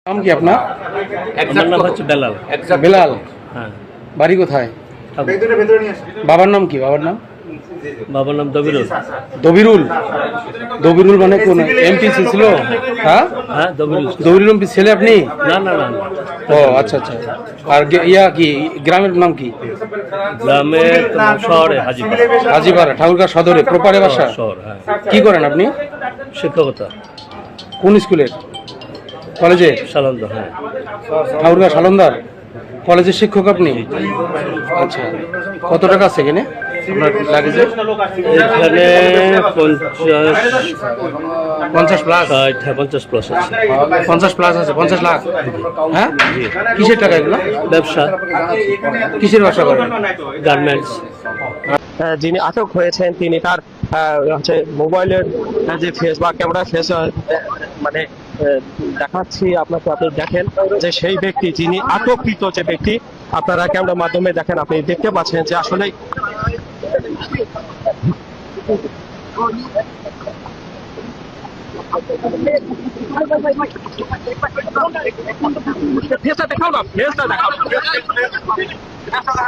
নাম কি আপনার? আমার নাম হচ্ছে বেলাল। বেলাল। হ্যাঁ। বাড়ি কোথায়? ঠাকুর। বাবার নাম কি? বাবার নাম বাবার নাম দবিরুল। দবিরুল। দবিরুল মানে কোন এমপিসি ছিল? হ্যাঁ, হ্যাঁ দবিরুল। দবিরুল এমপি ছেলে আপনি? না না না না। ও আচ্ছা আচ্ছা। আর ইয়া কি গ্রামের নাম কি? গ্রামের তোমার শহরে হাজিপাড়া। হাজিপাড়া ঠাকুরগাঁ সদরে প্রপারে বাসা। শহর, হ্যাঁ। কি করেন আপনি? শিক্ষকতা। কোন স্কুলের? কলেজে? সালন্দ, হ্যাঁ। ঠাকুরগাঁ সালন্দার কলেজের শিক্ষক আপনি? আচ্ছা, কত টাকা আছে এখানে আপনার লাগেছে? এখানে 50 প্লাস। 50 প্লাস আছে। 50 প্লাস আছে, 50 লাখ। হ্যাঁ, কিসের টাকা এগুলো? ব্যবসা। কিসের ব্যবসা করেন? গার্মেন্টস। যিনি আটক হয়েছেন তিনি তার হচ্ছে মোবাইলের যে ফেস বা ক্যামেরা ফেস মানে দেখাচ্ছি আপনাকে, আপনি দেখেন যে সেই ব্যক্তি যিনি আটককৃত যে ব্যক্তি, আপনারা ক্যামেরার মাধ্যমে দেখেন, আপনি দেখতে পাচ্ছেন যে আসলে ফেসটা দেখাও না, ফেসটা দেখাও।